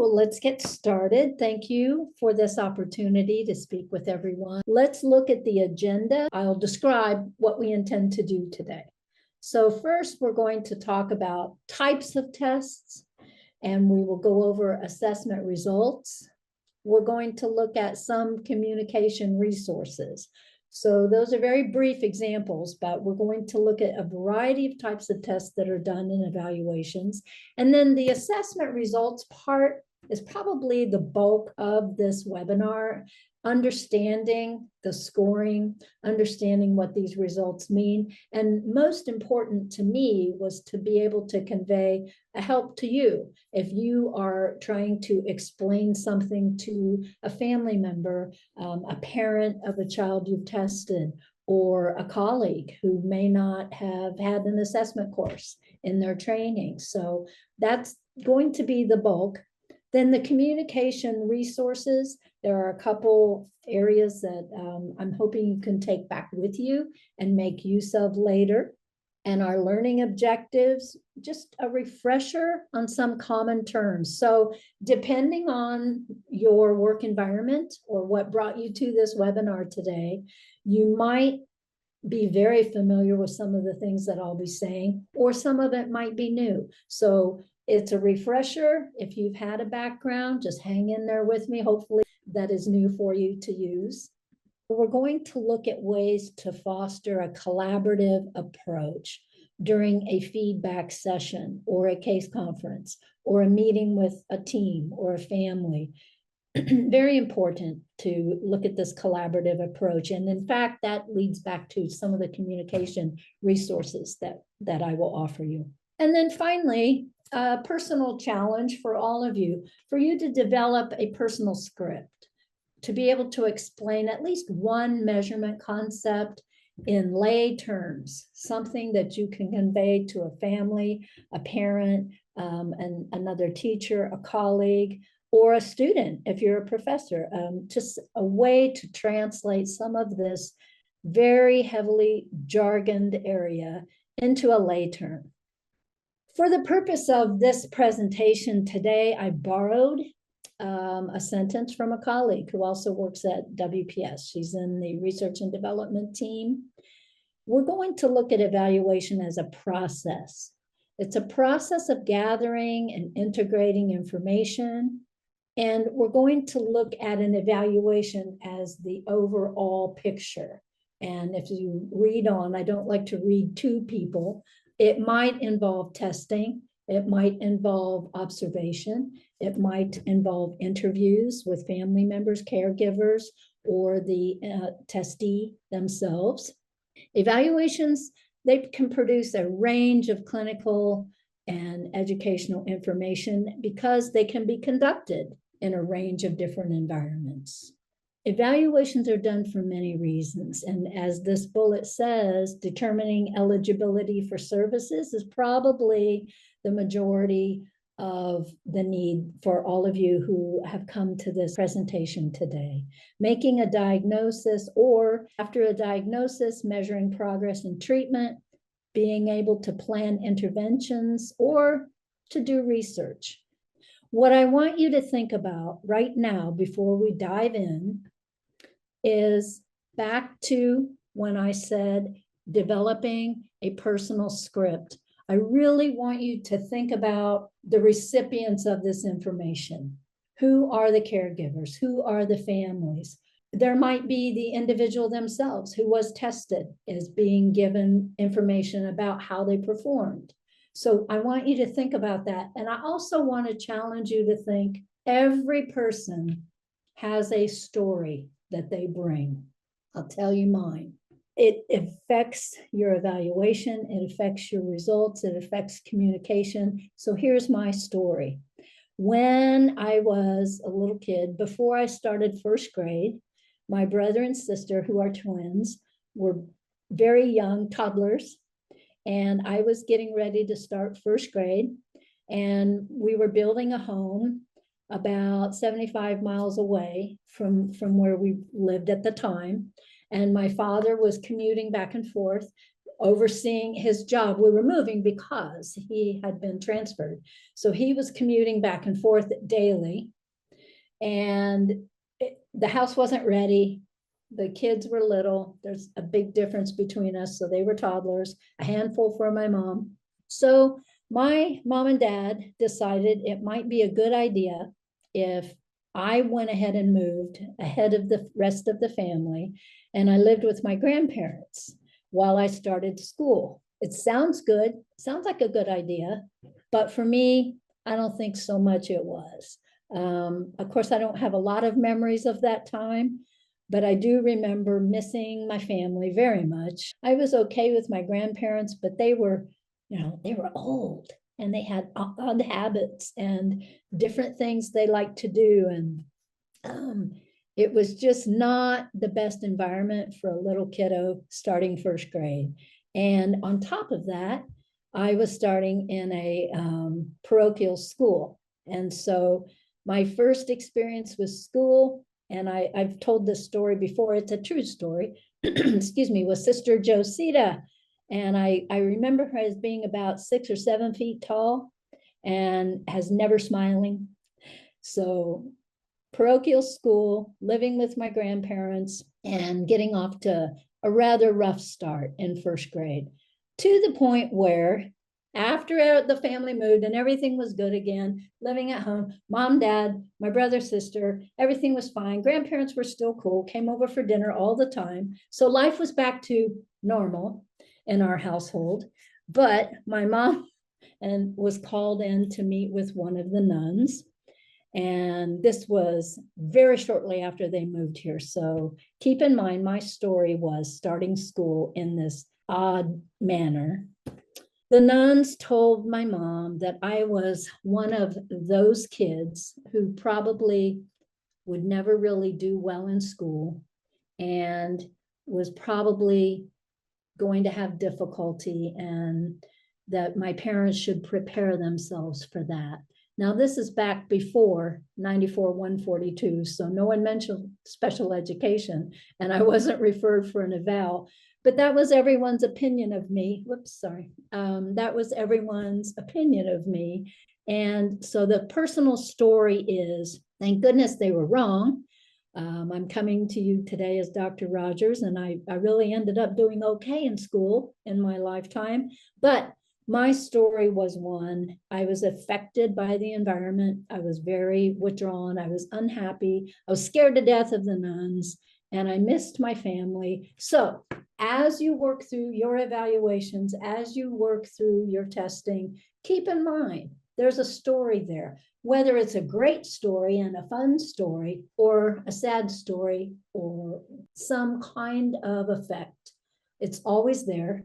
let's get started. Thank you for this opportunity to speak with everyone. Let's look at the agenda. I'll describe what we intend to do today. So first, we're going to talk about types of tests, and we will go over assessment results. We're going to look at some communication resources. So those are very brief examples, but we're going to look at a variety of types of tests that are done in evaluations. And then the assessment results part is probably the bulk of this webinar, understanding the scoring, understanding what these results mean. And most important to me was to be able to convey a help to you. If you are trying to explain something to a family member, a parent of a child you've tested, or a colleague who may not have had an assessment course in their training. So that's going to be the bulk. Then the communication resources, there are a couple areas that I'm hoping you can take back with you and make use of later. And our learning objectives, just a refresher on some common terms. So depending on your work environment or what brought you to this webinar today, you might be very familiar with some of the things that I'll be saying, or some of it might be new. So it's a refresher. If you've had a background, just hang in there with me. Hopefully that is new for you to use. We're going to look at ways to foster a collaborative approach during a feedback session or a case conference or a meeting with a team or a family. Very important to look at this collaborative approach. And in fact, that leads back to some of the communication resources that I will offer you. And then finally, a personal challenge for all of you, for you to develop a personal script, to be able to explain at least one measurement concept in lay terms, something that you can convey to a family, a parent, and another teacher, a colleague, or a student, if you're a professor, just a way to translate some of this very heavily jargoned area into a lay term. For the purpose of this presentation today, I borrowed a sentence from a colleague who also works at WPS. She's in the research and development team. We're going to look at evaluation as a process. It's a process of gathering and integrating information. And we're going to look at an evaluation as the overall picture. And if you read on, I don't like to read to people. It might involve testing. It might involve observation. It might involve interviews with family members, caregivers, or the testee themselves. Evaluations, they can produce a range of clinical and educational information because they can be conducted in a range of different environments. Evaluations are done for many reasons. And as this bullet says, determining eligibility for services is probably the majority of the need for all of you who have come to this presentation today. Making a diagnosis, or after a diagnosis, measuring progress in treatment, being able to plan interventions, or to do research. What I want you to think about right now before we dive in is back to when I said developing a personal script. I really want you to think about the recipients of this information. Who are the caregivers? Who are the families? There might be the individual themselves who was tested as being given information about how they performed. So I want you to think about that. And I also want to challenge you to think every person has a story that they bring. I'll tell you mine. It affects your evaluation. It affects your results. It affects communication. So here's my story. When I was a little kid, before I started first grade, my brother and sister, who are twins, were very young toddlers. And I was getting ready to start first grade, and we were building a home about 75 miles away from where we lived at the time. And my father was commuting back and forth overseeing his job. We were moving because he had been transferred. So he was commuting back and forth daily. And the house wasn't ready. The kids were little. There's a big difference between us. So they were toddlers, a handful for my mom. So my mom and dad decided it might be a good idea if I went ahead and moved ahead of the rest of the family, and I lived with my grandparents while I started school. It sounds good, sounds like a good idea, but for me, I don't think so much it was. Of course, I don't have a lot of memories of that time, but I do remember missing my family very much. I was okay with my grandparents, but they were old and they had odd habits and different things they liked to do. And it was just not the best environment for a little kiddo starting first grade. And on top of that, I was starting in a parochial school. And so my first experience with school, and I've told this story before, it's a true story, excuse me, was Sister Josita. And I remember her as being about 6 or 7 feet tall and has never smiling. So parochial school, living with my grandparents, and getting off to a rather rough start in first grade, to the point where after the family moved and everything was good again, living at home, mom, dad, my brother, sister, everything was fine. Grandparents were still cool, came over for dinner all the time. So life was back to normal in our household. But my mom was called in to meet with one of the nuns. And this was very shortly after they moved here. So keep in mind, my story was starting school in this odd manner. The nuns told my mom that I was one of those kids who probably would never really do well in school and was probably going to have difficulty, and that my parents should prepare themselves for that. Now, this is back before 94-142, so no one mentioned special education, and I wasn't referred for an eval, but that was everyone's opinion of me. That was everyone's opinion of me. And so the personal story is, thank goodness they were wrong. I'm coming to you today as Dr. Rogers, and I really ended up doing okay in school in my lifetime. But my story was one, I was affected by the environment. I was very withdrawn. I was unhappy. I was scared to death of the nuns, and I missed my family. So as you work through your evaluations, as you work through your testing, keep in mind, there's a story there. Whether it's a great story and a fun story, or a sad story, or some kind of effect, it's always there.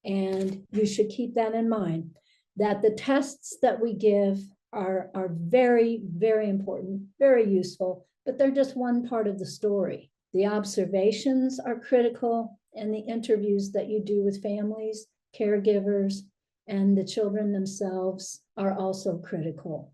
And you should keep that in mind, that the tests that we give are very, very important, very useful, but they're just one part of the story. The observations are critical, and the interviews that you do with families, caregivers, and the children themselves are also critical.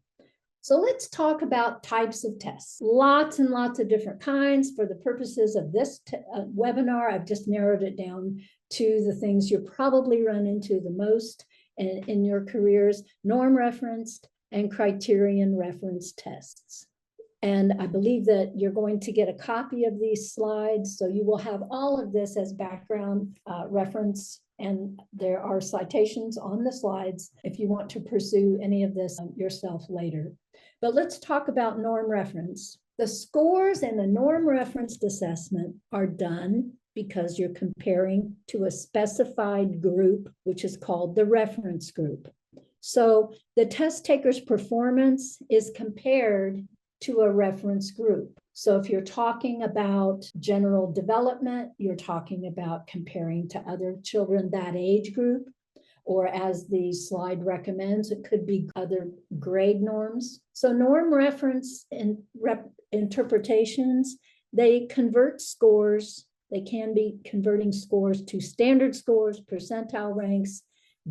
So let's talk about types of tests. Lots and lots of different kinds. For the purposes of this webinar, I've just narrowed it down to the things you probably run into the most in your careers: norm-referenced and criterion-referenced tests. And I believe that you're going to get a copy of these slides, so you will have all of this as background reference, and there are citations on the slides if you want to pursue any of this yourself later. But let's talk about norm reference. The scores in a norm referenced assessment are done because you're comparing to a specified group, which is called the reference group. So the test taker's performance is compared to a reference group. So if you're talking about general development, you're talking about comparing to other children that age group, or as the slide recommends, it could be other grade norms. So norm reference and interpretations, they convert scores. They can be converting scores to standard scores, percentile ranks,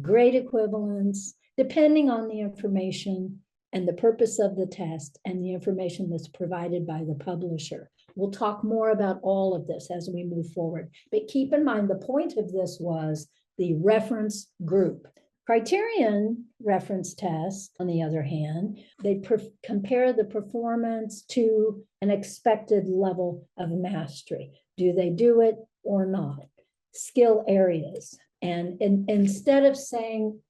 grade equivalents, depending on the information and the purpose of the test and the information that's provided by the publisher. We'll talk more about all of this as we move forward. But keep in mind, the point of this was the reference group. Criterion-Referenced tests, on the other hand, they compare the performance to an expected level of mastery. Do they do it or not? Skill areas. And instead of saying,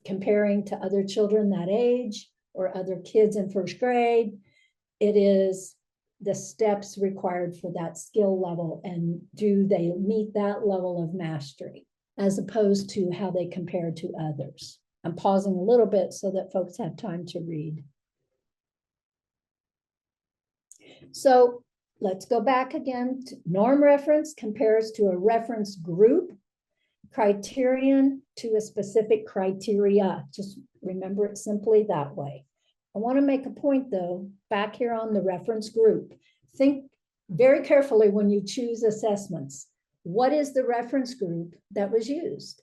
comparing to other children that age or other kids in first grade, it is the steps required for that skill level, and do they meet that level of mastery, as opposed to how they compare to others. I'm pausing a little bit so that folks have time to read. So let's go back again. Norm reference compares to a reference group. Criterion to a specific criteria. Just remember it simply that way. I want to make a point though, back here on the reference group. Think very carefully when you choose assessments. What is the reference group that was used?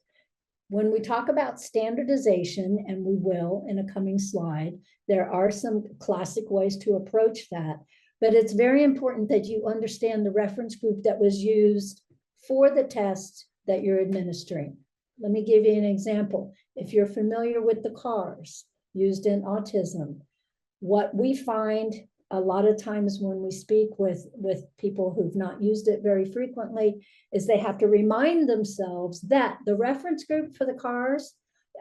When we talk about standardization, and we will in a coming slide, there are some classic ways to approach that, but it's very important that you understand the reference group that was used for the test that you're administering. Let me give you an example. If you're familiar with the CARS used in autism, what we find a lot of times when we speak with people who've not used it very frequently is they have to remind themselves that the reference group for the CARS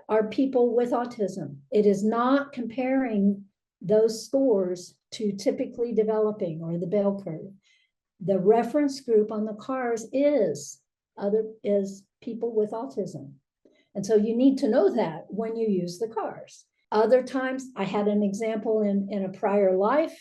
are people with autism. It is not comparing those scores to typically developing or the bell curve. The reference group on the CARS is people with autism. And so you need to know that when you use the CARS. Other times, I had an example in a prior life,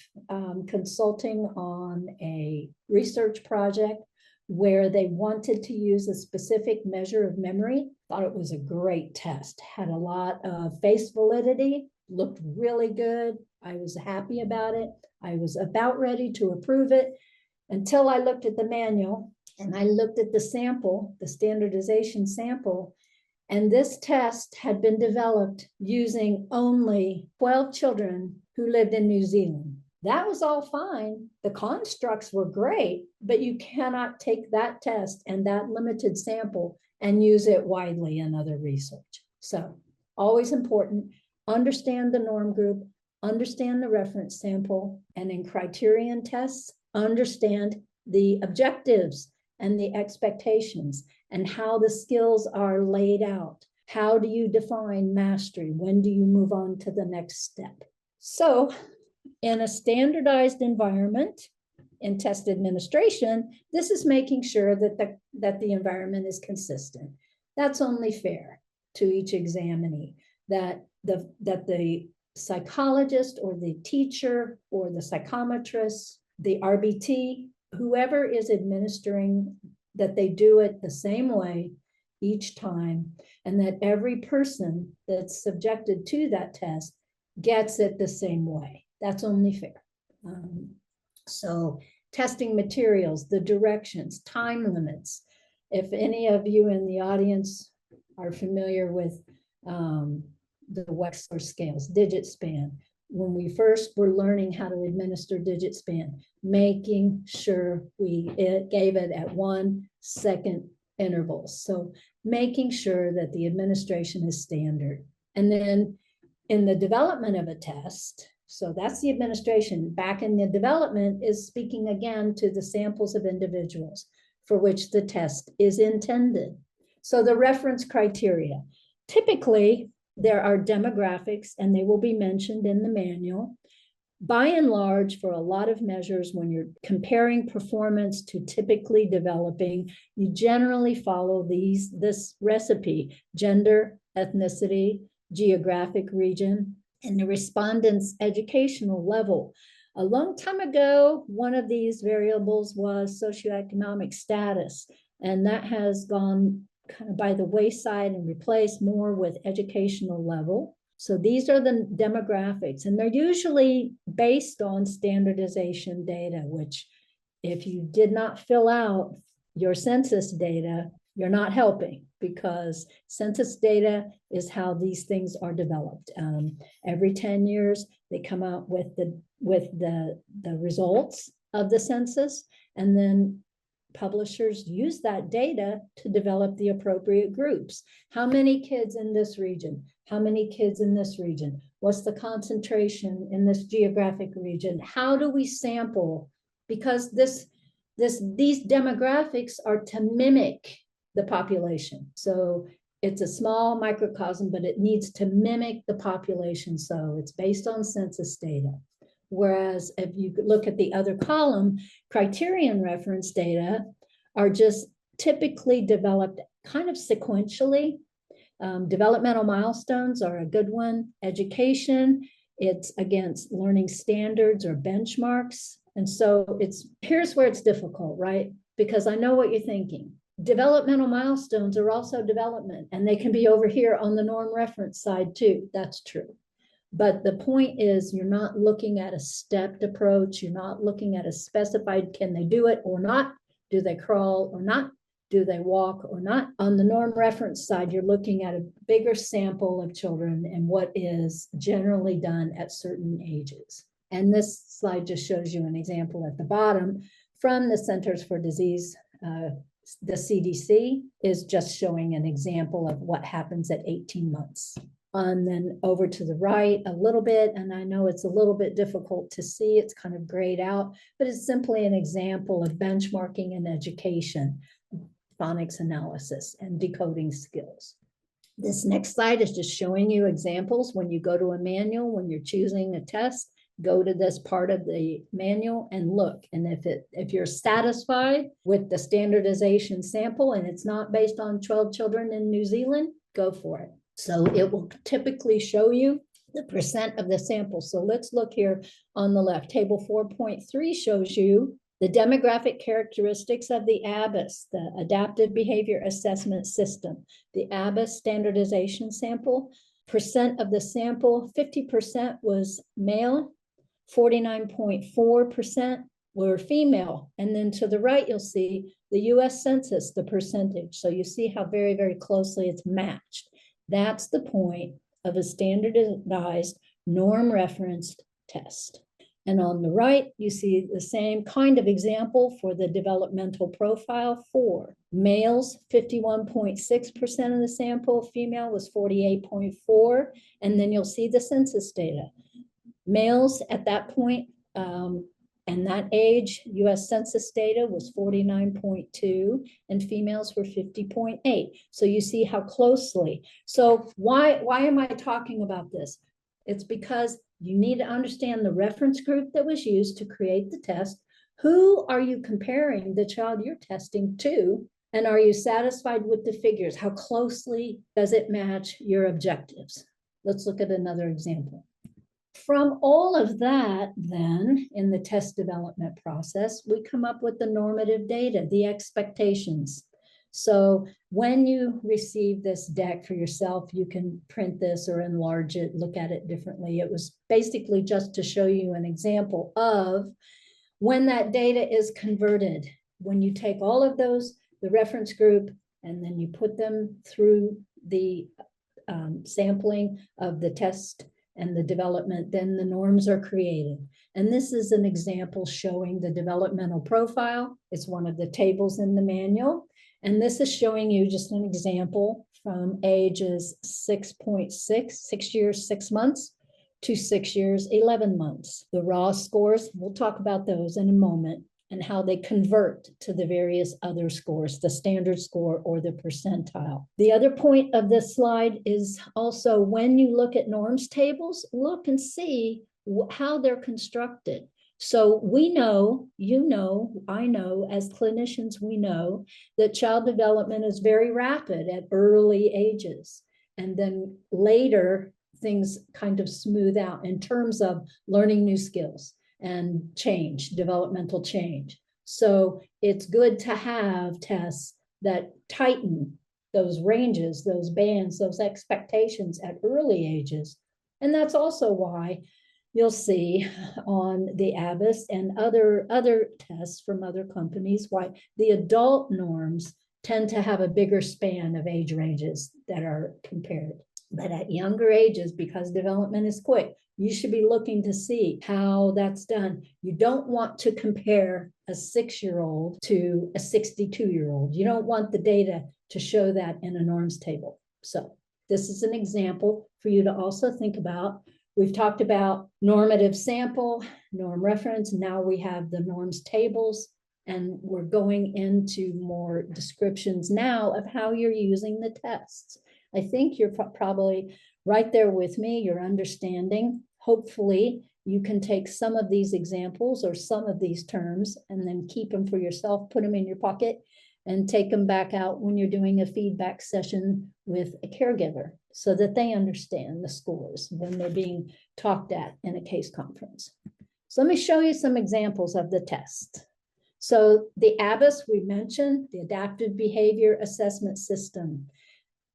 consulting on a research project where they wanted to use a specific measure of memory. Thought it was a great test, had a lot of face validity, looked really good. I was happy about it. I was about ready to approve it until I looked at the manual and I looked at the sample, the standardization sample, and this test had been developed using only 12 children who lived in New Zealand. That was all fine. The constructs were great, but you cannot take that test and that limited sample and use it widely in other research. So always important, understand the norm group, understand the reference sample, and in criterion tests, understand the objectives and the expectations and how the skills are laid out. How do you define mastery? When do you move on to the next step? So in a standardized environment, in test administration, this is making sure that the environment is consistent. That's only fair to each examinee, that the psychologist or the teacher or the psychometrist, the RBT, whoever is administering, that they do it the same way each time, and that every person that's subjected to that test gets it the same way. That's only fair. So testing materials, the directions, time limits. If any of you in the audience are familiar with the Wechsler scales, digit span, when we first were learning how to administer digit span, making sure we gave it at 1 second intervals. So making sure that the administration is standard. And then in the development of a test, so that's the administration. Back in the development is speaking again to the samples of individuals for which the test is intended. So the reference criteria, typically there are demographics and they will be mentioned in the manual. By and large, for a lot of measures, when you're comparing performance to typically developing, you generally follow this recipe: gender, ethnicity, geographic region, and the respondent's educational level. A long time ago, one of these variables was socioeconomic status, and that has gone kind of by the wayside and replaced more with educational level. So these are the demographics, and they're usually based on standardization data, which if you did not fill out your census data, you're not helping, because census data is how these things are developed. Every 10 years, they come out with the results of the census, and then publishers use that data to develop the appropriate groups. How many kids in this region? How many kids in this region? What's the concentration in this geographic region? How do we sample? Because these demographics are to mimic the population. So it's a small microcosm, but it needs to mimic the population. So it's based on census data. Whereas if you look at the other column, criterion reference data are just typically developed kind of sequentially. Developmental milestones are a good one. Education, it's against learning standards or benchmarks. And so here's where it's difficult, right? Because I know what you're thinking. Developmental milestones are also development, and they can be over here on the norm reference side too. That's true. But the point is, you're not looking at a stepped approach. You're not looking at a specified, can they do it or not? Do they crawl or not? Do they walk or not? On the norm reference side, you're looking at a bigger sample of children and what is generally done at certain ages. And this slide just shows you an example at the bottom from the Centers for Disease. The CDC is just showing an example of what happens at 18 months. And then over to the right a little bit, and I know it's a little bit difficult to see, it's kind of grayed out, but it's simply an example of benchmarking in education, phonics analysis, and decoding skills. This next slide is just showing you examples. When you go to a manual, when you're choosing a test, go to this part of the manual and look. And if you're satisfied with the standardization sample and it's not based on 12 children in New Zealand, go for it. So it will typically show you the percent of the sample. So let's look here on the left. Table 4.3 shows you the demographic characteristics of the ABAS, the Adaptive Behavior Assessment System. The ABAS standardization sample, percent of the sample, 50% was male, 49.4% were female. And then to the right, you'll see the US Census, the percentage. So you see how very, very closely it's matched. That's the point of a standardized norm referenced test. And on the right, you see the same kind of example for the developmental profile for males, 51.6% of the sample, female was 48.4%, and then you'll see the census data. Males at that point and that age, US Census data was 49.2 and females were 50.8. So you see how closely. So why am I talking about this? It's because you need to understand the reference group that was used to create the test. Who are you comparing the child you're testing to? And are you satisfied with the figures? How closely does it match your objectives? Let's look at another example. From all of that, then, in the test development process, we come up with the normative data, the expectations. So when you receive this deck for yourself, you can print this or enlarge it, look at it differently. It was basically just to show you an example of when that data is converted, when you take all of those, the reference group, and then you put them through the sampling of the test and the development, then the norms are created. And this is an example showing the developmental profile. It's one of the tables in the manual. And this is showing you just an example from ages 6.6, 6 years, 6 months, to 6 years, 11 months. The raw scores, we'll talk about those in a moment, and how they convert to the various other scores, the standard score or the percentile. The other point of this slide is also when you look at norms tables, look and see how they're constructed. So we know, you know, I know, as clinicians, we know that child development is very rapid at early ages. And then later, things kind of smooth out in terms of learning new skills and change, developmental change. So it's good to have tests that tighten those ranges, those bands, those expectations at early ages. And that's also why you'll see on the ABAS and other tests from other companies, why the adult norms tend to have a bigger span of age ranges that are compared. But at younger ages, because development is quick, you should be looking to see how that's done. You don't want to compare a 6-year-old to a 62-year-old. You don't want the data to show that in a norms table. So this is an example for you to also think about. We've talked about normative sample, norm reference. Now we have the norms tables, and we're going into more descriptions now of how you're using the tests. I think you're probably right there with me, you're understanding. Hopefully, you can take some of these examples or some of these terms and then keep them for yourself, put them in your pocket, and take them back out when you're doing a feedback session with a caregiver so that they understand the scores when they're being talked at in a case conference. So let me show you some examples of the test. So the ABAS we mentioned, the Adaptive Behavior Assessment System.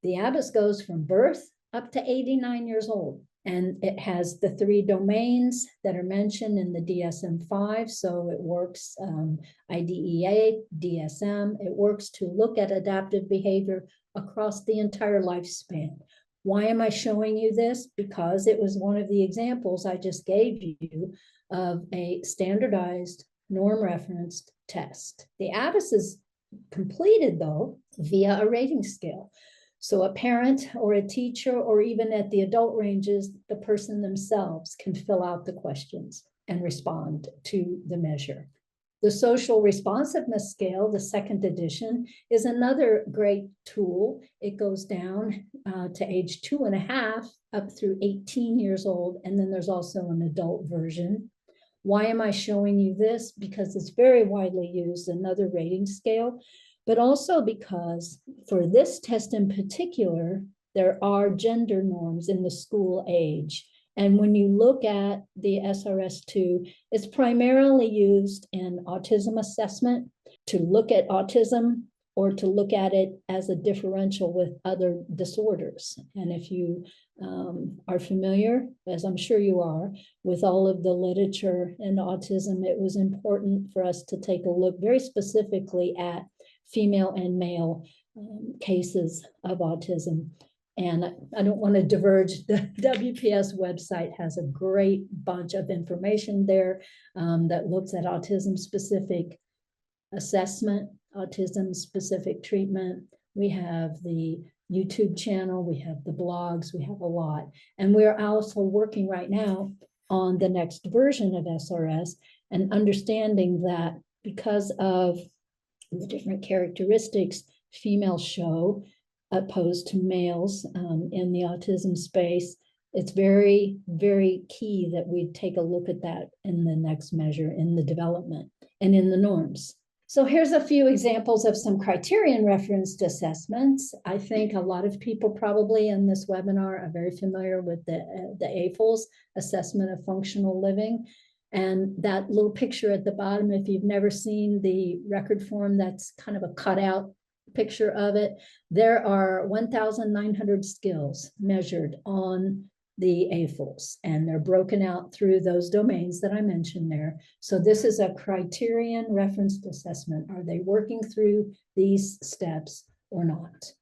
The ABAS goes from birth up to 89 years old, and it has the 3 domains that are mentioned in the DSM-5. So it works IDEA, DSM. It works to look at adaptive behavior across the entire lifespan. Why am I showing you this? Because it was one of the examples I just gave you of a standardized norm-referenced test. The ABAS is completed, though, via a rating scale. So a parent or a teacher, or even at the adult ranges, the person themselves can fill out the questions and respond to the measure. The Social Responsiveness Scale, the 2nd edition, is another great tool. It goes down to age 2.5 up through 18 years old, and then there's also an adult version. Why am I showing you this? Because it's very widely used, another rating scale, but also because for this test in particular, there are gender norms in the school age. And when you look at the SRS-2, it's primarily used in autism assessment to look at autism or to look at it as a differential with other disorders. And if you are familiar, as I'm sure you are, with all of the literature in autism, it was important for us to take a look very specifically at female and male cases of autism. And I don't want to diverge. The WPS website has a great bunch of information there that looks at autism-specific assessment, autism-specific treatment. We have the YouTube channel, we have the blogs, we have a lot. And we're also working right now on the next version of SRS and understanding that because of the different characteristics females show opposed to males in the autism space, it's very, very key that we take a look at that in the next measure in the development and in the norms. So here's a few examples of some criterion-referenced assessments. I think a lot of people probably in this webinar are very familiar with the AFLS, Assessment of Functional Living. And that little picture at the bottom, if you've never seen the record form, that's kind of a cutout picture of it. There are 1,900 skills measured on the AFLS, and they're broken out through those domains that I mentioned there. So this is a criterion-referenced assessment. Are they working through these steps or not?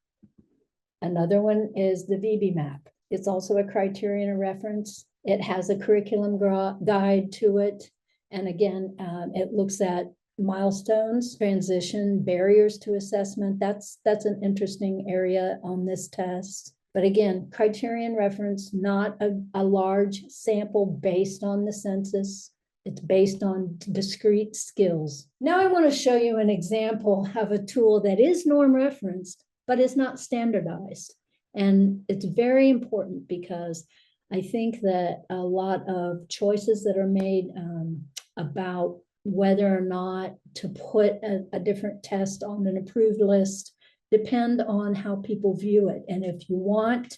Another one is the VB-MAPP. It's also a criterion of reference. It has a curriculum guide to it. And again, it looks at milestones, transition, barriers to assessment. That's an interesting area on this test. But again, criterion reference, not a large sample based on the census. It's based on discrete skills. Now I want to show you an example of a tool that is norm referenced, but is not standardized. And it's very important because I think that a lot of choices that are made about whether or not to put a different test on an approved list depend on how people view it. And if you want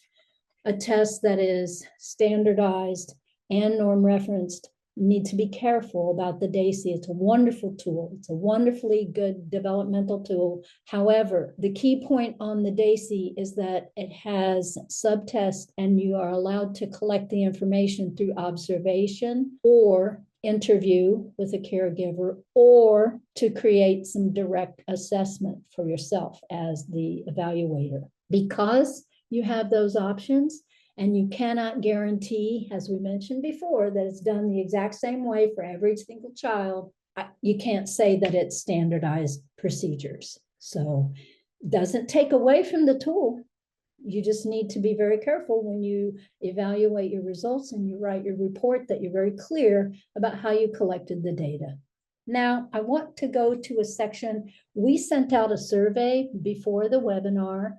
a test that is standardized and norm referenced, you need to be careful about the DAISY. It's a wonderful tool. It's a wonderfully good developmental tool. However, the key point on the DAISY is that it has subtests and you are allowed to collect the information through observation or interview with a caregiver, or to create some direct assessment for yourself as the evaluator. Because you have those options, and you cannot guarantee, as we mentioned before, that it's done the exact same way for every single child. You can't say that it's standardized procedures. So it doesn't take away from the tool. You just need to be very careful when you evaluate your results and you write your report that you're very clear about how you collected the data. Now, I want to go to a section. We sent out a survey before the webinar.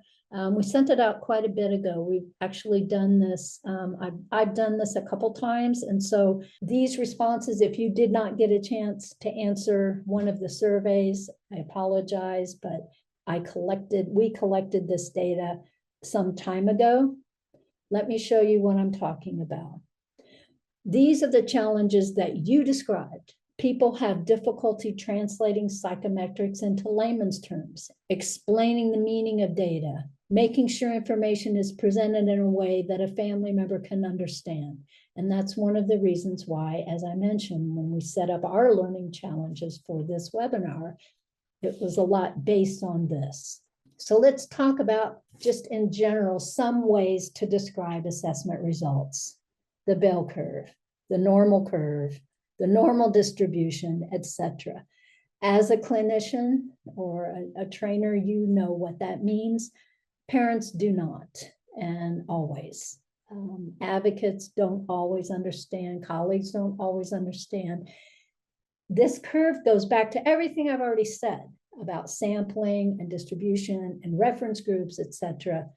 We sent it out quite a bit ago. We've actually done this. I've done this a couple times. And so these responses, if you did not get a chance to answer one of the surveys, I apologize, but we collected this data some time ago. Let me show you what I'm talking about. These are the challenges that you described. People have difficulty translating psychometrics into layman's terms, explaining the meaning of data, making sure information is presented in a way that a family member can understand. And that's one of the reasons why, as I mentioned, when we set up our learning challenges for this webinar, it was a lot based on this. So let's talk about, just in general, some ways to describe assessment results. The bell curve, the normal curve, the normal distribution, etc. As a clinician or a trainer, you know what that means. Parents do not, and always. Advocates don't always understand. Colleagues don't always understand. This curve goes back to everything I've already said about sampling and distribution and reference groups, etc.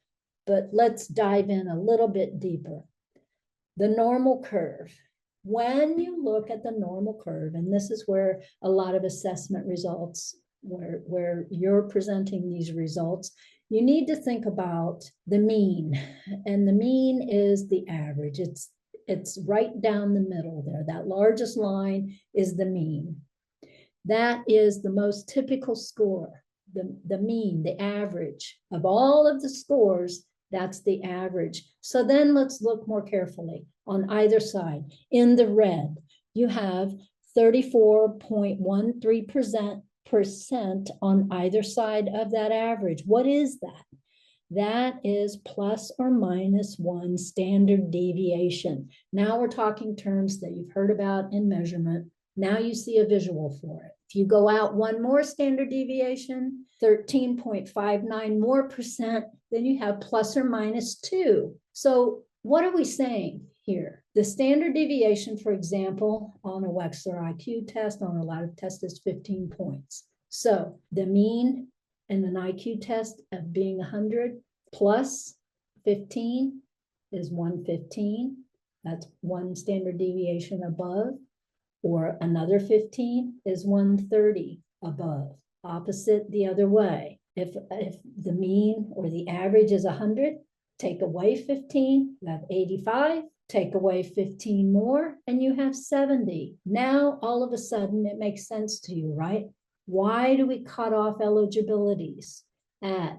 But let's dive in a little bit deeper. The normal curve. When you look at the normal curve, and this is where a lot of assessment results, where you're presenting these results, you need to think about the mean. And the mean is the average. It's right down the middle there. That largest line is the mean. That is the most typical score, the mean, the average of all of the scores. That's the average. So then let's look more carefully on either side. In the red, you have 34.13% on either side of that average. What is that? That is plus or minus 1 standard deviation. Now we're talking terms that you've heard about in measurement. Now you see a visual for it. If you go out one more standard deviation, 13.59 more percent, then you have plus or minus 2. So what are we saying here? The standard deviation, for example, on a Wechsler IQ test, on a ladder test, is 15 points. So the mean in an IQ test of being 100 plus 15 is 115. That's 1 standard deviation above. Or another 15 is 130 above. Opposite the other way. If the mean or the average is 100, take away 15, you have 85. Take away 15 more, and you have 70. Now, all of a sudden, it makes sense to you, right? Why do we cut off eligibilities at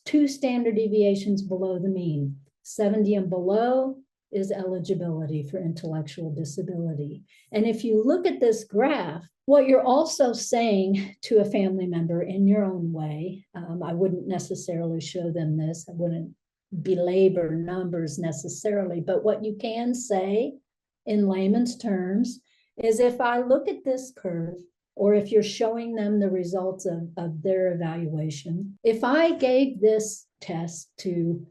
2 standard deviations below the mean? 70 and below is eligibility for intellectual disability. And if you look at this graph, what you're also saying to a family member in your own way, I wouldn't necessarily show them this, I wouldn't belabor numbers necessarily, but what you can say in layman's terms is, if I look at this curve, or if you're showing them the results of their evaluation, if I gave this test to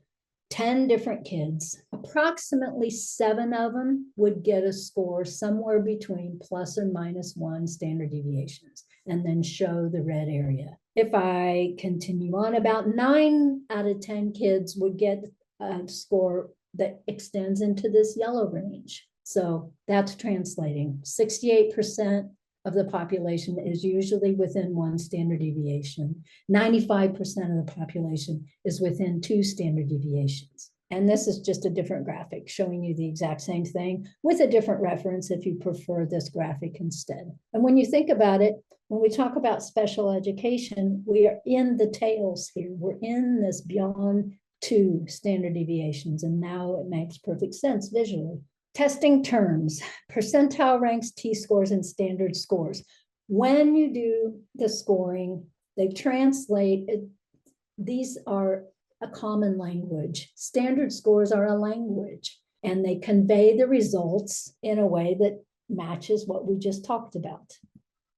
10 different kids, approximately 7 of them would get a score somewhere between plus or minus 1 standard deviations, and then show the red area. If I continue on, about 9 out of 10 kids would get a score that extends into this yellow range. So that's translating. 68% of the population is usually within 1 standard deviation. 95% of the population is within 2 standard deviations. And this is just a different graphic showing you the exact same thing with a different reference if you prefer this graphic instead. And when you think about it, when we talk about special education, we are in the tails here. We're in this beyond 2 standard deviations, and now it makes perfect sense visually. Testing terms, percentile ranks, T-scores, and standard scores. When you do the scoring, they translate, these are a common language. Standard scores are a language, and they convey the results in a way that matches what we just talked about.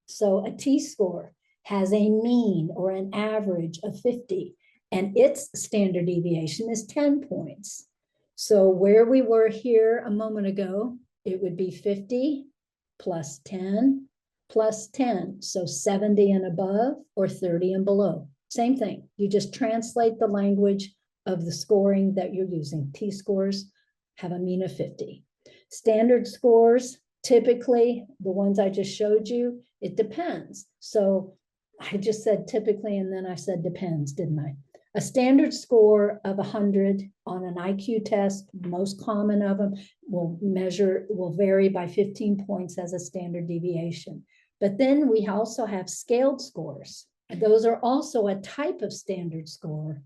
So a T-score has a mean or an average of 50, and its standard deviation is 10 points. So where we were here a moment ago, it would be 50 plus 10 plus 10. So 70 and above or 30 and below. Same thing. You just translate the language of the scoring that you're using. T-scores have a mean of 50. Standard scores, typically, the ones I just showed you, it depends. So I just said typically, and then I said depends, didn't I? A standard score of 100 on an IQ test, most common of them, will vary by 15 points as a standard deviation. But then we also have scaled scores. Those are also a type of standard score.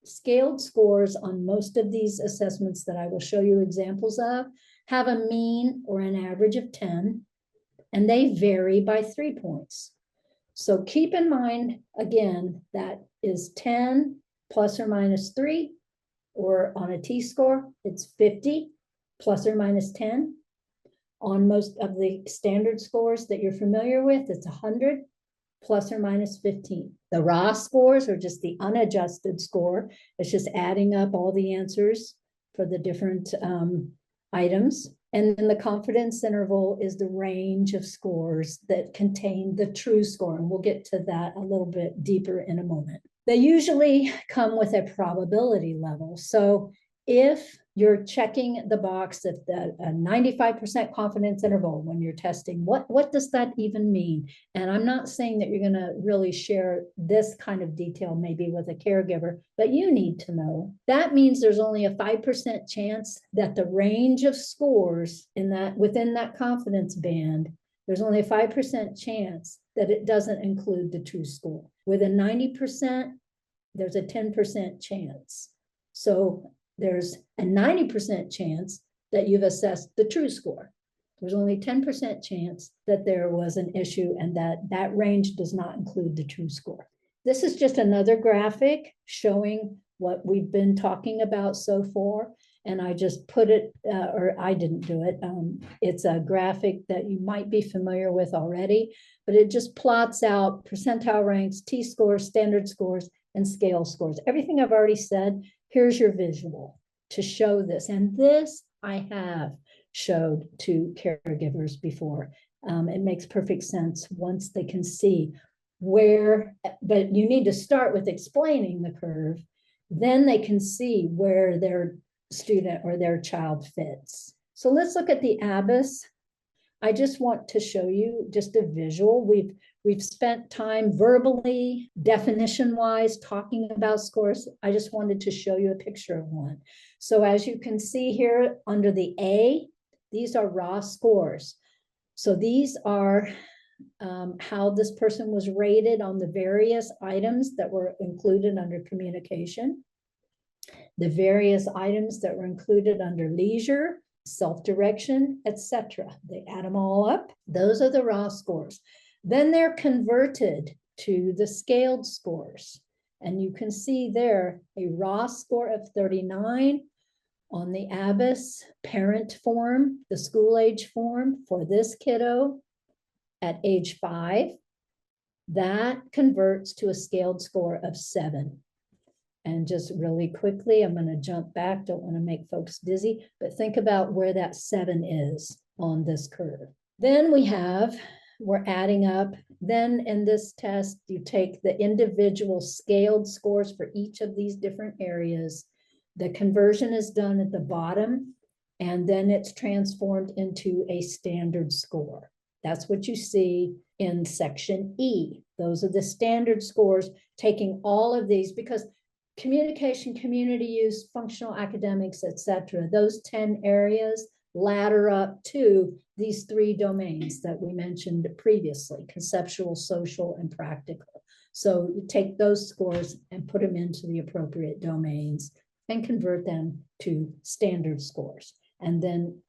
Scaled scores on most of these assessments that I will show you examples of have a mean or an average of 10, and they vary by 3 points. So keep in mind, again, that is 10 plus or minus 3, or on a T-score, it's 50 plus or minus 10. On most of the standard scores that you're familiar with, it's 100 plus or minus 15. The raw scores are just the unadjusted score. It's just adding up all the answers for the different items. And then the confidence interval is the range of scores that contain the true score. And we'll get to that a little bit deeper in a moment. They usually come with a probability level. So if you're checking the box at the 95% confidence interval when you're testing, what does that even mean? And I'm not saying that you're going to really share this kind of detail maybe with a caregiver, but you need to know. That means there's only a 5% chance that the range of scores within that confidence band, there's only a 5% chance that it doesn't include the true score. With a 90%, there's a 10% chance. So there's a 90% chance that you've assessed the true score. There's only 10% chance that there was an issue and that range does not include the true score. This is just another graphic showing what we've been talking about so far. And I just put it, or I didn't do it. It's a graphic that you might be familiar with already, but it just plots out percentile ranks, T-scores, standard scores, and scale scores. Everything I've already said. Here's your visual to show this. And this I have showed to caregivers before. It makes perfect sense once they can see where, but you need to start with explaining the curve. Then they can see where their student or their child fits. So let's look at the ABIS. I just want to show you just a visual. We've spent time verbally, definition-wise, talking about scores. I just wanted to show you a picture of one. So as you can see here under the A, these are raw scores. So these are how this person was rated on the various items that were included under communication, the various items that were included under leisure, self-direction, etc. They add them all up. Those are the raw scores. Then they're converted to the scaled scores. And you can see there a raw score of 39 on the ABIS parent form, the school age form for this kiddo at age 5. That converts to a scaled score of 7. And just really quickly, I'm going to jump back. Don't want to make folks dizzy, but think about where that 7 is on this curve. Then we're adding up. Then in this test, you take the individual scaled scores for each of these different areas. The conversion is done at the bottom, and then it's transformed into a standard score. That's what you see in section E. Those are the standard scores, taking all of these, because communication, community use, functional academics, etc., those 10 areas ladder up to these 3 domains that we mentioned previously: conceptual, social, and practical. So you take those scores and put them into the appropriate domains and convert them to standard scores. And then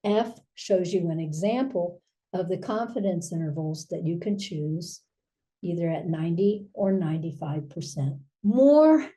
F shows you an example of the confidence intervals that you can choose, either at 90 or 95%. More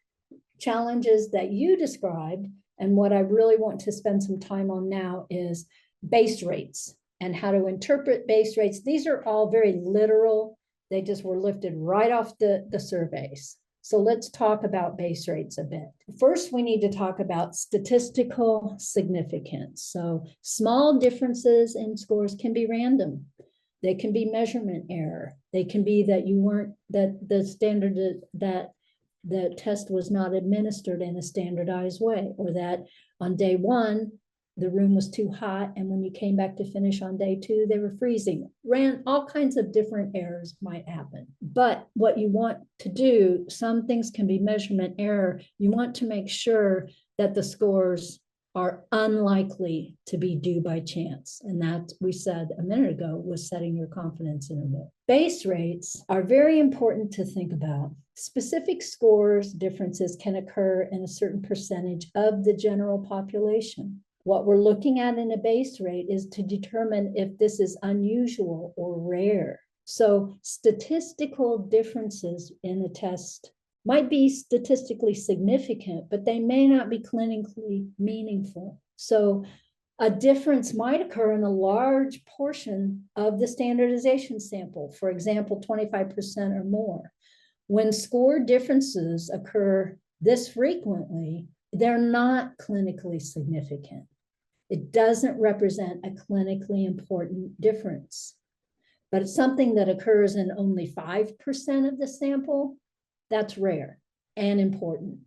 challenges that you described. And what I really want to spend some time on now is base rates and how to interpret base rates. These are all very literal. They just were lifted right off the surveys. So let's talk about base rates a bit. First, we need to talk about statistical significance. So small differences in scores can be random. They can be measurement error. They can be that the test was not administered in a standardized way, or that on day one, the room was too hot, and when you came back to finish on day two, they were freezing. All kinds of different errors might happen. But what you want to do, some things can be measurement error. You want to make sure that the scores are unlikely to be due by chance. And that, we said a minute ago, was setting your confidence interval. Base rates are very important to think about. Specific scores differences can occur in a certain percentage of the general population. What we're looking at in a base rate is to determine if this is unusual or rare. So statistical differences in a test might be statistically significant, but they may not be clinically meaningful. So a difference might occur in a large portion of the standardization sample, for example, 25% or more. When score differences occur this frequently, they're not clinically significant. It doesn't represent a clinically important difference, but it's something that occurs in only 5% of the sample. That's rare and important.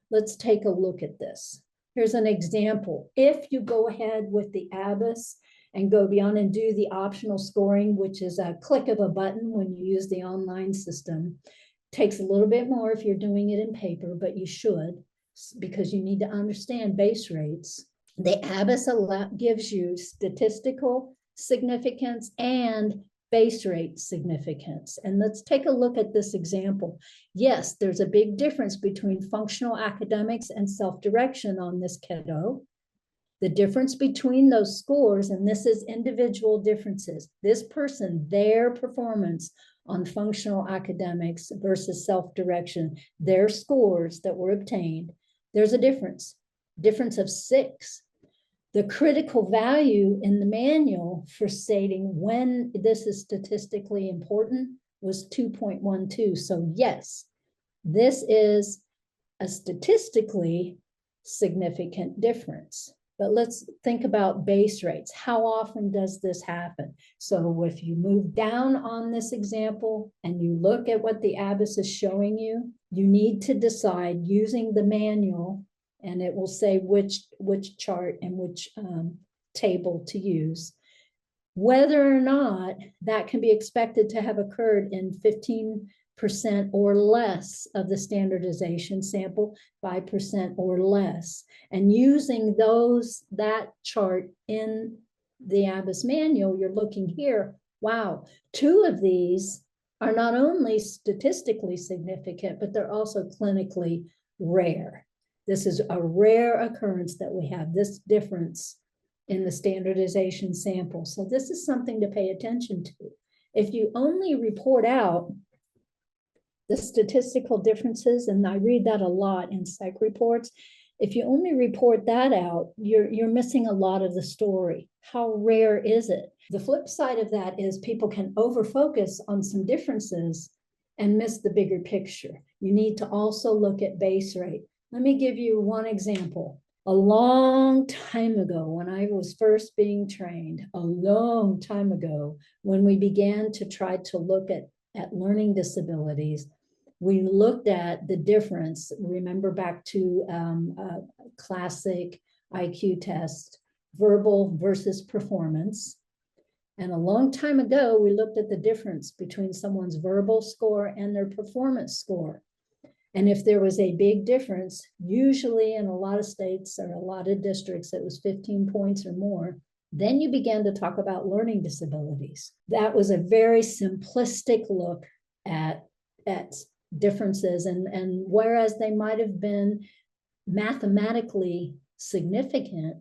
Let's take a look at this. Here's an example. If you go ahead with the ABAS and go beyond and do the optional scoring, which is a click of a button when you use the online system, takes a little bit more if you're doing it in paper, but you should, because you need to understand base rates. The ABAS gives you statistical significance and base rate significance. And let's take a look at this example. Yes, there's a big difference between functional academics and self-direction on this kiddo. The difference between those scores, and this is individual differences, this person, their performance on functional academics versus self-direction, their scores that were obtained, there's a difference of 6. The critical value in the manual for stating when this is statistically important was 2.12. So yes, this is a statistically significant difference. But let's think about base rates. How often does this happen? So if you move down on this example and you look at what the ABAS is showing you, you need to decide using the manual, and it will say which chart and which table to use, whether or not that can be expected to have occurred in 15% or less of the standardization sample, 5% or less. And using that chart in the ABAS manual, you're looking here, wow, 2 of these are not only statistically significant, but they're also clinically rare. This is a rare occurrence that we have this difference in the standardization sample. So this is something to pay attention to. If you only report out the statistical differences, and I read that a lot in psych reports, if you only report that out, you're missing a lot of the story. How rare is it? The flip side of that is people can overfocus on some differences and miss the bigger picture. You need to also look at base rate. Let me give you one example. A long time ago, when I was first being trained, a long time ago, when we began to try to look at learning disabilities, we looked at the difference. Remember back to a classic IQ test, verbal versus performance. And a long time ago, we looked at the difference between someone's verbal score and their performance score. And if there was a big difference, usually in a lot of states or a lot of districts, it was 15 points or more, then you began to talk about learning disabilities. That was a very simplistic look at differences. And whereas they might have been mathematically significant,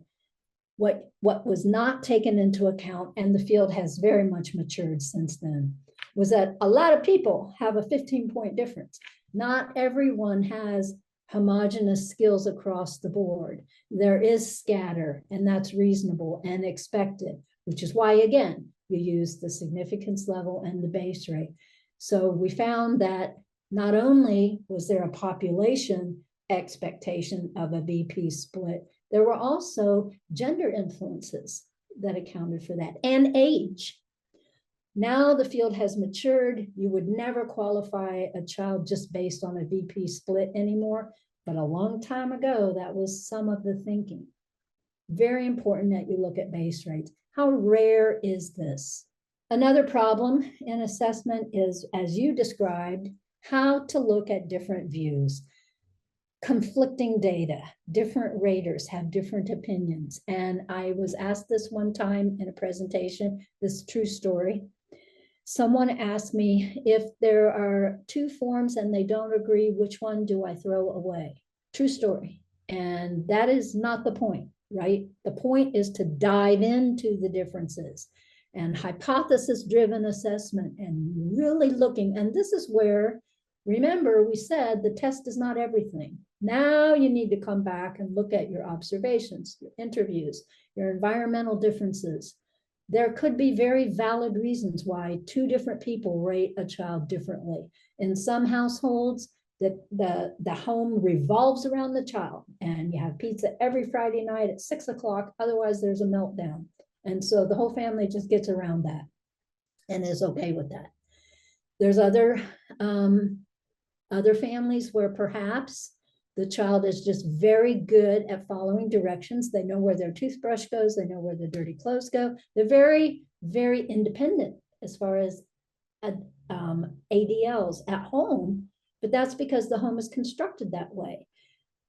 what was not taken into account, and the field has very much matured since then, was that a lot of people have a 15-point difference. Not everyone has homogeneous skills across the board. There is scatter, and that's reasonable and expected, which is why, again, you use the significance level and the base rate. So we found that not only was there a population expectation of a VP split, there were also gender influences that accounted for that, and age. Now the field has matured. You would never qualify a child just based on a VP split anymore. But a long time ago, that was some of the thinking. Very important that you look at base rates. How rare is this? Another problem in assessment is, as you described, how to look at different views. Conflicting data, different raters have different opinions. And I was asked this one time in a presentation, this true story. Someone asked me, if there are two forms and they don't agree, which one do I throw away? True story. And that is not the point, right? The point is to dive into the differences and hypothesis-driven assessment and really looking. And this is where, remember, we said the test is not everything. Now you need to come back and look at your observations, your interviews, your environmental differences. There could be very valid reasons why two different people rate a child differently. In some households, the home revolves around the child, and you have pizza every Friday night at 6 o'clock. Otherwise, there's a meltdown. And so the whole family just gets around that and is okay with that. There's other families where perhaps the child is just very good at following directions. They know where their toothbrush goes. They know where their dirty clothes go. They're very, very independent as far as ADLs at home, but that's because the home is constructed that way.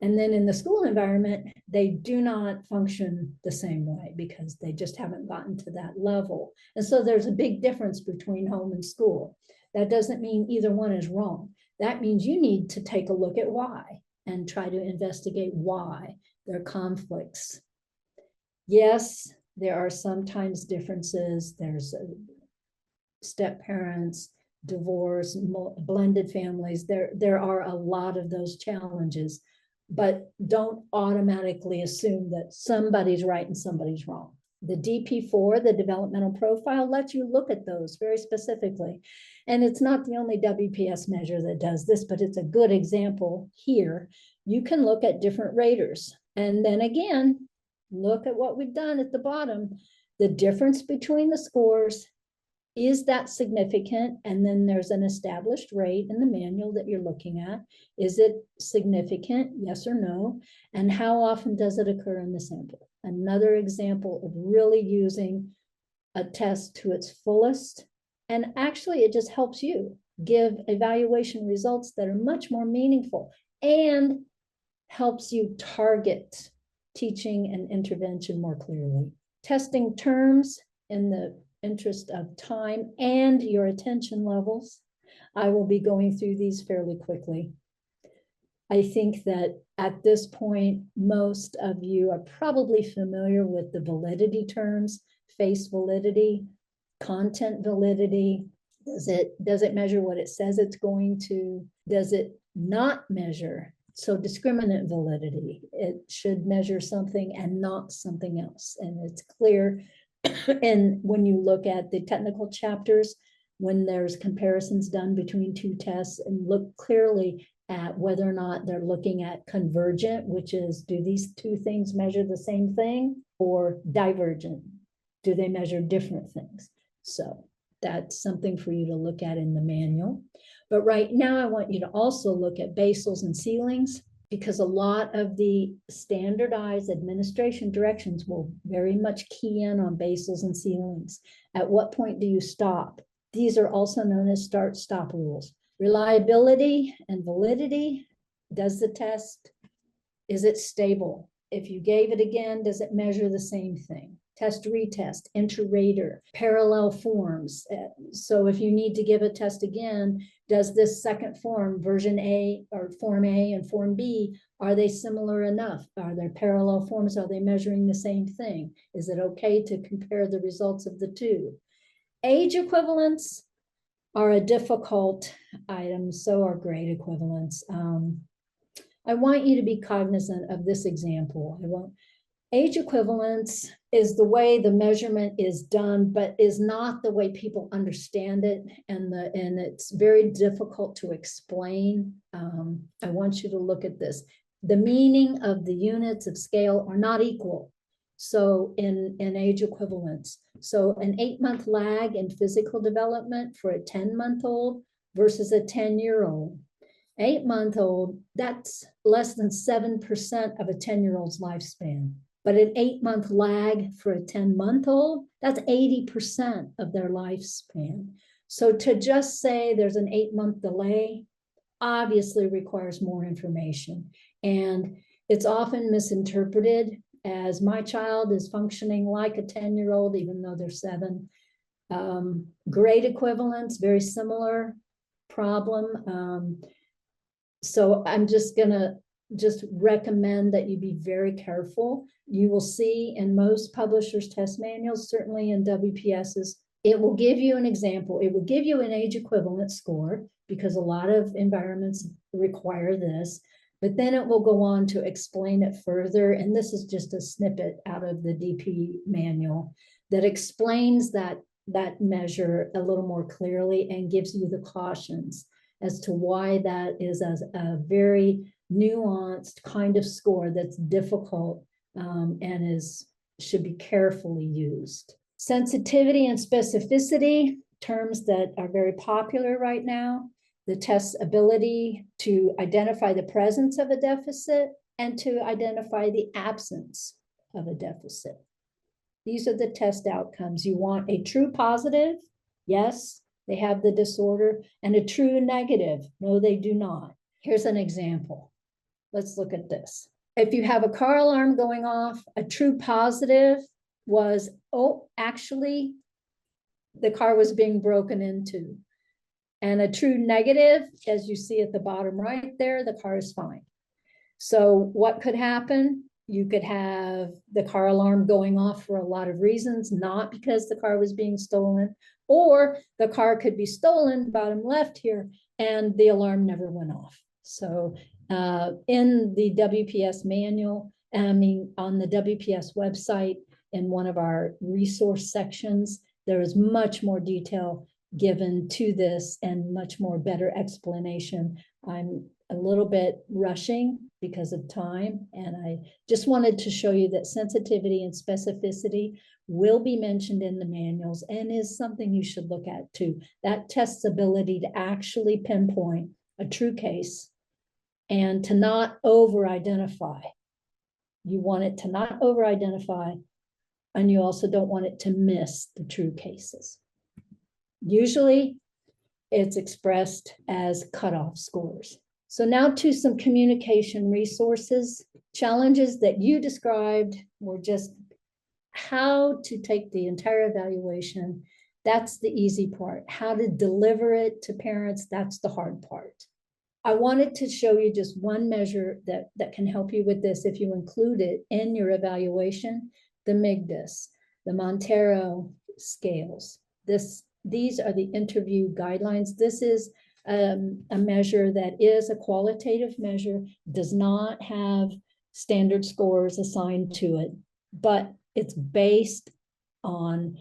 And then in the school environment, they do not function the same way because they just haven't gotten to that level. And so there's a big difference between home and school. That doesn't mean either one is wrong. That means you need to take a look at why and try to investigate why there are conflicts. Yes, there are sometimes differences. There's step parents, divorce, blended families. There are a lot of those challenges, but don't automatically assume that somebody's right and somebody's wrong. The DP4, the developmental profile, lets you look at those very specifically. And it's not the only WPS measure that does this, but it's a good example here. You can look at different raters. And then again, look at what we've done at the bottom. The difference between the scores, is that significant? And then there's an established rate in the manual that you're looking at. Is it significant? Yes or no? And how often does it occur in the sample? Another example of really using a test to its fullest. And actually, it just helps you give evaluation results that are much more meaningful and helps you target teaching and intervention more clearly. Testing terms in the interest of time and your attention levels. I will be going through these fairly quickly. I think that at this point, most of you are probably familiar with the validity terms: face validity, content validity. Does it measure what it says it's going to? Does it not measure? So discriminant validity, it should measure something and not something else. And it's clear. And when you look at the technical chapters, when there's comparisons done between two tests, and look clearly at whether or not they're looking at convergent, which is, do these two things measure the same thing, or divergent? Do they measure different things? So that's something for you to look at in the manual. But right now, I want you to also look at basals and ceilings, because a lot of the standardized administration directions will very much key in on basals and ceilings. At what point do you stop? These are also known as start-stop rules. Reliability and validity. Does the test, is it stable? If you gave it again, does it measure the same thing? Test, retest, inter-rater, parallel forms. So if you need to give a test again, does this second form, version A or form A and form B, are they similar enough? Are there parallel forms? Are they measuring the same thing? Is it okay to compare the results of the two? Age equivalents are a difficult item, so are grade equivalents. I want you to be cognizant of this example. Age equivalence is the way the measurement is done, but is not the way people understand it, and it's very difficult to explain. I want you to look at this. The meaning of the units of scale are not equal. So in age equivalence, so an 8-month lag in physical development for a 10-month-old versus a 10-year-old. 8-month-old, that's less than 7% of a 10-year-old's lifespan. But an 8-month lag for a 10-month-old, that's 80% of their lifespan. So to just say there's an 8-month delay obviously requires more information. And it's often misinterpreted as my child is functioning like a 10-year-old, even though they're 7. Grade equivalence, very similar problem. So I'm just gonna recommend that you be very careful. You will see in most publishers' test manuals, certainly in WPS's, it will give you an example. It will give you an age equivalent score because a lot of environments require this, but then it will go on to explain it further. And this is just a snippet out of the DP manual that explains that measure a little more clearly and gives you the cautions as to why that is a very nuanced kind of score that's difficult and should be carefully used. Sensitivity and specificity, terms that are very popular right now. The test's ability to identify the presence of a deficit and to identify the absence of a deficit. These are the test outcomes. You want a true positive, yes, they have the disorder, and a true negative, no, they do not. Here's an example. Let's look at this. If you have a car alarm going off, a true positive was, oh, actually, the car was being broken into. And a true negative, as you see at the bottom right there, the car is fine. So what could happen? You could have the car alarm going off for a lot of reasons, not because the car was being stolen, or the car could be stolen, bottom left here, and the alarm never went off. So in the WPS manual, on the WPS website, in one of our resource sections, there is much more detail given to this and much more better explanation. I'm a little bit rushing because of time, and I just wanted to show you that sensitivity and specificity will be mentioned in the manuals and is something you should look at too. That test's ability to actually pinpoint a true case and to not over-identify. You want it to not over-identify, and you also don't want it to miss the true cases. Usually, it's expressed as cutoff scores. So now to some communication resources. Challenges that you described were just how to take the entire evaluation. That's the easy part. How to deliver it to parents, that's the hard part. I wanted to show you just one measure that can help you with this if you include it in your evaluation, the MIGDAS, the Montero scales. These are the interview guidelines. This is a measure that is a qualitative measure, does not have standard scores assigned to it, but it's based on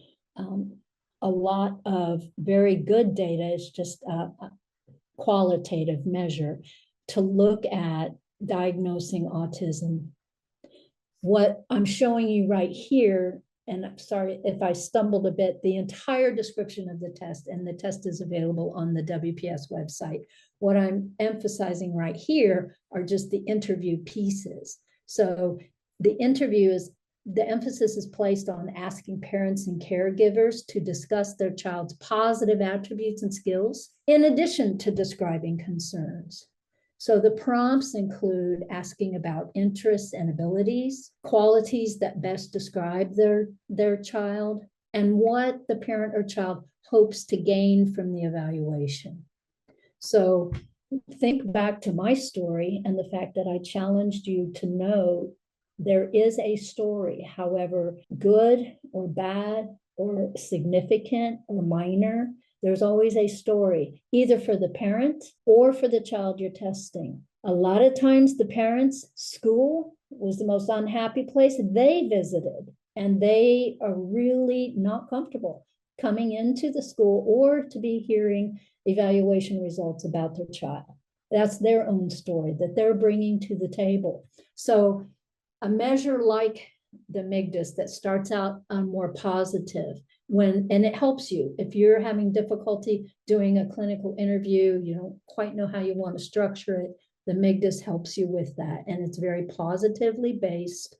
a lot of very good data. It's just a qualitative measure to look at diagnosing autism. What I'm showing you right here, and I'm sorry if I stumbled a bit, the entire description of the test, and the test is available on the WPS website. What I'm emphasizing right here are just the interview pieces. So the interview is, the emphasis is placed on asking parents and caregivers to discuss their child's positive attributes and skills, in addition to describing concerns. So the prompts include asking about interests and abilities, qualities that best describe their child, and what the parent or child hopes to gain from the evaluation. So think back to my story and the fact that I challenged you to know there is a story, however good or bad or significant or minor, there's always a story, either for the parent or for the child you're testing. A lot of times the parents' school was the most unhappy place they visited, and they are really not comfortable coming into the school or to be hearing evaluation results about their child. That's their own story that they're bringing to the table. So a measure like the MIGDAS that starts out on more positive, and it helps you if you're having difficulty doing a clinical interview, you don't quite know how you want to structure it, the MIGDAS helps you with that, and it's very positively based,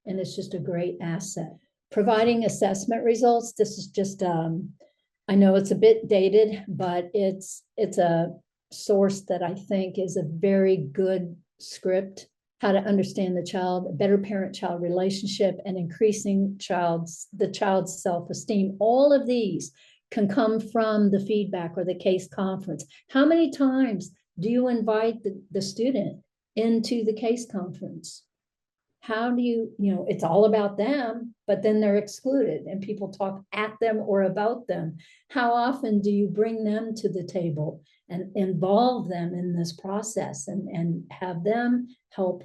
and it's just a great asset. Providing assessment results, this is just, I know it's a bit dated, but it's a source that I think is a very good script, how to understand the child, a better parent-child relationship, and increasing the child's self-esteem. All of these can come from the feedback or the case conference. How many times do you invite the student into the case conference? How do you, it's all about them, but then they're excluded and people talk at them or about them. How often do you bring them to the table and involve them in this process and have them help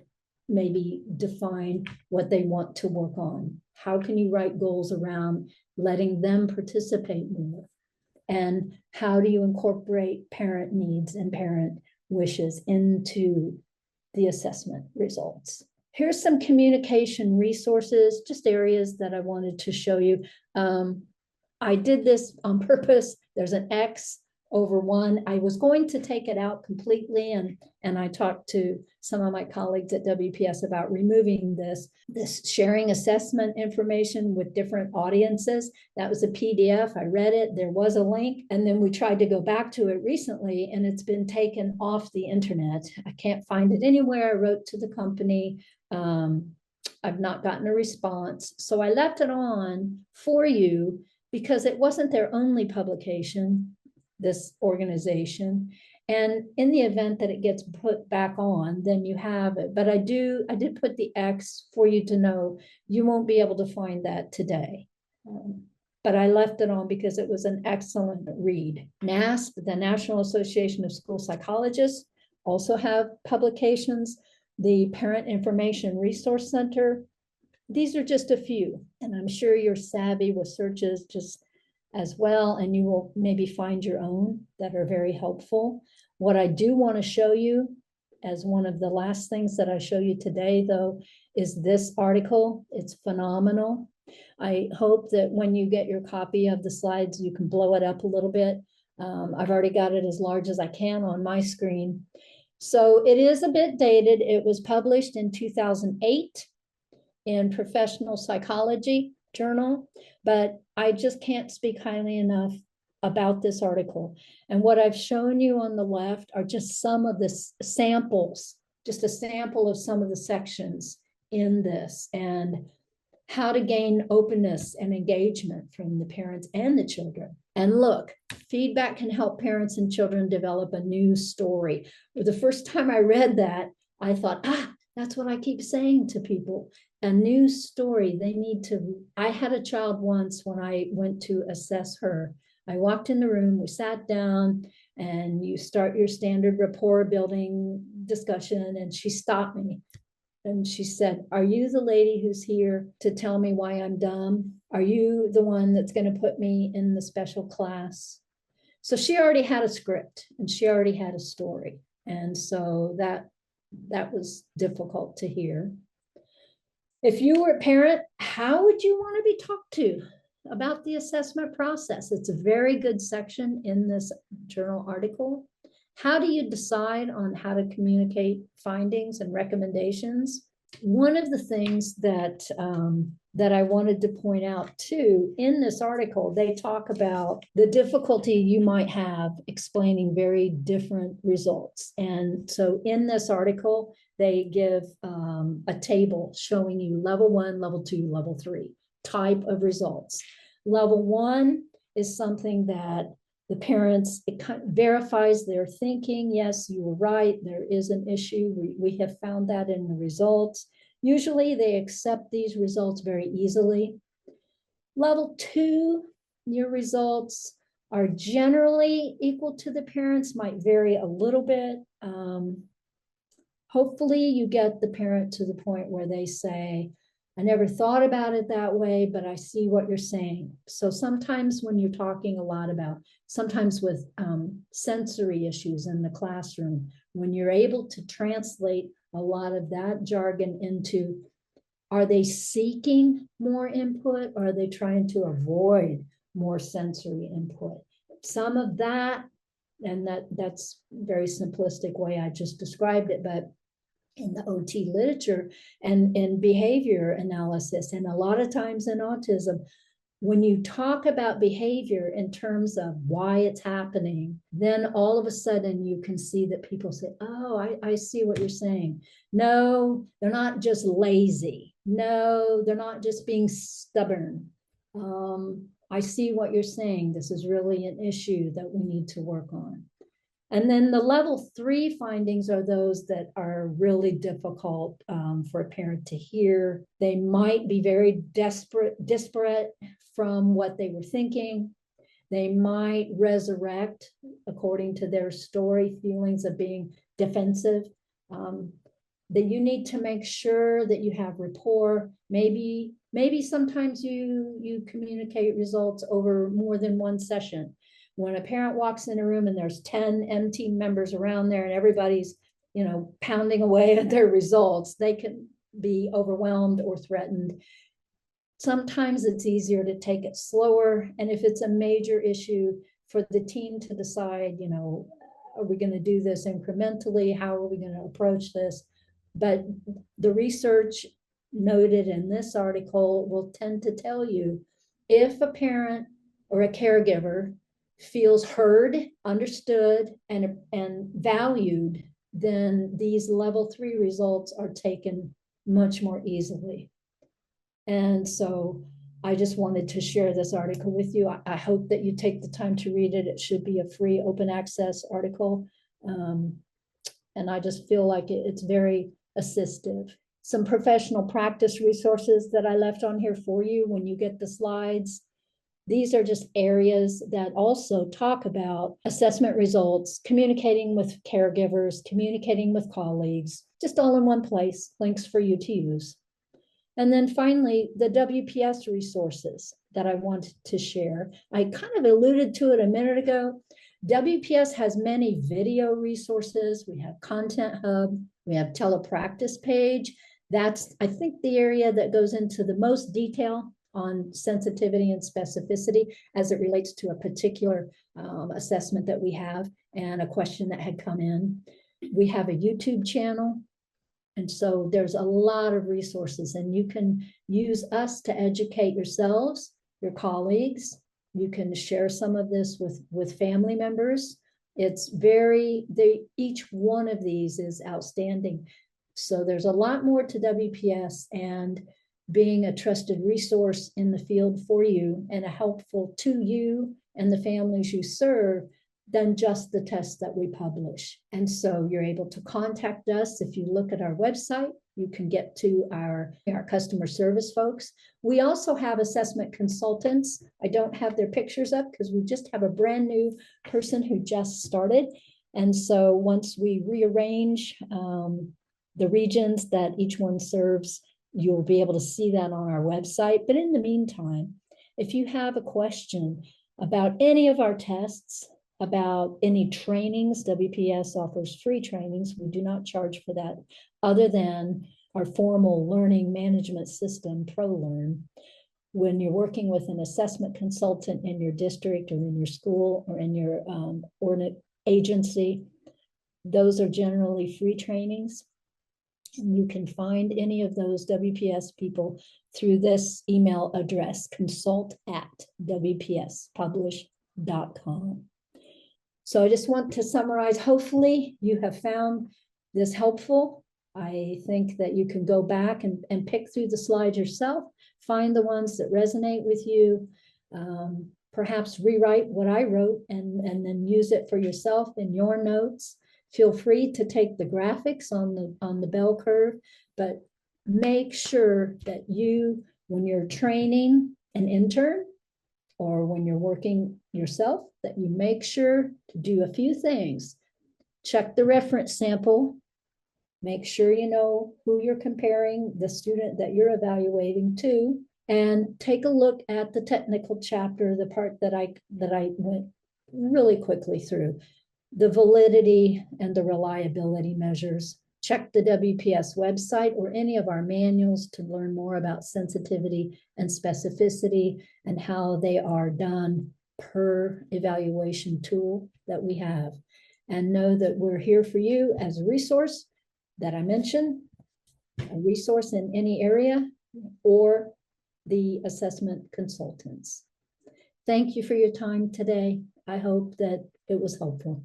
maybe define what they want to work on? How can you write goals around letting them participate more? And how do you incorporate parent needs and parent wishes into the assessment results? Here's some communication resources, just areas that I wanted to show you. I did this on purpose. There's an X over 1. I was going to take it out completely, and I talked to some of my colleagues at WPS about removing this sharing assessment information with different audiences. That was a PDF. I read it. There was a link, and then we tried to go back to it recently, and it's been taken off the internet. I can't find it anywhere. I wrote to the company. I've not gotten a response. So I left it on for you because it wasn't their only publication, this organization. And in the event that it gets put back on, then you have it. But I did put the X for you to know you won't be able to find that today. But I left it on because it was an excellent read. NASP, the National Association of School Psychologists, also have publications. The Parent Information Resource Center. These are just a few, and I'm sure you're savvy with searches just as well, and you will maybe find your own that are very helpful. What I do want to show you as one of the last things that I show you today, though, is this article. It's phenomenal. I hope that when you get your copy of the slides, you can blow it up a little bit. I've already got it as large as I can on my screen. So it is a bit dated. It was published in 2008 in Professional Psychology Journal, but I just can't speak highly enough about this article. And what I've shown you on the left are just some of the samples, just a sample of some of the sections in this, and how to gain openness and engagement from the parents and the children. And look, feedback can help parents and children develop a new story. The first time I read that, I thought, that's what I keep saying to people. A new story. I had a child once when I went to assess her. I walked in the room, we sat down, and you start your standard rapport building discussion, and she stopped me. And she said, "Are you the lady who's here to tell me why I'm dumb? Are you the one that's going to put me in the special class?" So she already had a script and she already had a story. And so that was difficult to hear. If you were a parent, how would you want to be talked to about the assessment process? It's a very good section in this journal article. How do you decide on how to communicate findings and recommendations? One of the things that I wanted to point out too, in this article, they talk about the difficulty you might have explaining very different results. And so in this article, they give a table showing you level 1, level 2, level 3 type of results. Level 1 is something that the parents, it kind of verifies their thinking. Yes, you were right. There is an issue. We have found that in the results. Usually they accept these results very easily. Level 2, your results are generally equal to the parents, might vary a little bit. hopefully you get the parent to the point where they say, I never thought about it that way, but I see what you're saying. So sometimes when you're talking a lot about, sometimes with sensory issues in the classroom, when you're able to translate a lot of that jargon into, are they seeking more input? Or are they trying to avoid more sensory input? Some of that, and that's very simplistic way I just described it, but in the OT literature and in behavior analysis, and a lot of times in autism, when you talk about behavior in terms of why it's happening, then all of a sudden you can see that people say, oh, I see what you're saying. No, they're not just lazy. No, they're not just being stubborn. I see what you're saying. This is really an issue that we need to work on. And then the level 3 findings are those that are really difficult for a parent to hear. They might be very disparate from what they were thinking. They might resurrect, according to their story, feelings of being defensive. That you need to make sure that you have rapport. Maybe sometimes you communicate results over more than one session. When a parent walks in a room and there's 10 M team members around there and everybody's, pounding away at their results, they can be overwhelmed or threatened. Sometimes it's easier to take it slower. And if it's a major issue, for the team to decide, are we going to do this incrementally? How are we going to approach this? But the research noted in this article will tend to tell you, if a parent or a caregiver feels heard, understood, and valued, then these level 3 results are taken much more easily. And so I just wanted to share this article with you. I hope that you take the time to read it. It should be a free open access article. And I just feel like it's very assistive. Some professional practice resources that I left on here for you when you get the slides. These are just areas that also talk about assessment results, communicating with caregivers, communicating with colleagues, just all in one place, links for you to use. And then finally, the WPS resources that I wanted to share. I kind of alluded to it a minute ago. WPS has many video resources. We have Content Hub, we have telepractice page. That's, I think, the area that goes into the most detail on sensitivity and specificity as it relates to a particular assessment that we have and a question that had come in. We have a YouTube channel. And so there's a lot of resources, and you can use us to educate yourselves, your colleagues. You can share some of this with family members. It's each one of these is outstanding. So there's a lot more to WPS and being a trusted resource in the field for you and a helpful to you and the families you serve than just the tests that we publish. And so you're able to contact us. If you look at our website, you can get to our customer service folks. We also have assessment consultants. I don't have their pictures up because we just have a brand new person who just started. And so once we rearrange the regions that each one serves, you'll be able to see that on our website. But in the meantime, if you have a question about any of our tests, about any trainings, WPS offers free trainings. We do not charge for that other than our formal learning management system, ProLearn. When you're working with an assessment consultant in your district or in your school or in your agency, those are generally free trainings. And you can find any of those WPS people through this email address, consult@wpspublish.com. So I just want to summarize, hopefully you have found this helpful. I think that you can go back and pick through the slides yourself, find the ones that resonate with you, perhaps rewrite what I wrote and then use it for yourself in your notes. Feel free to take the graphics on the bell curve, but make sure that you, when you're training an intern, or when you're working yourself, that you make sure to do a few things. Check the reference sample Make sure you know who you're comparing the student that you're evaluating to, and take a look at the technical chapter, the part that I went really quickly through, the validity and the reliability measures. Check the WPS website or any of our manuals to learn more about sensitivity and specificity and how they are done per evaluation tool that we have. And know that we're here for you as a resource that I mentioned, a resource in any area, or the assessment consultants. Thank you for your time today. I hope that it was helpful.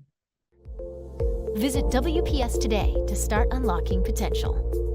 Visit WPS today to start unlocking potential.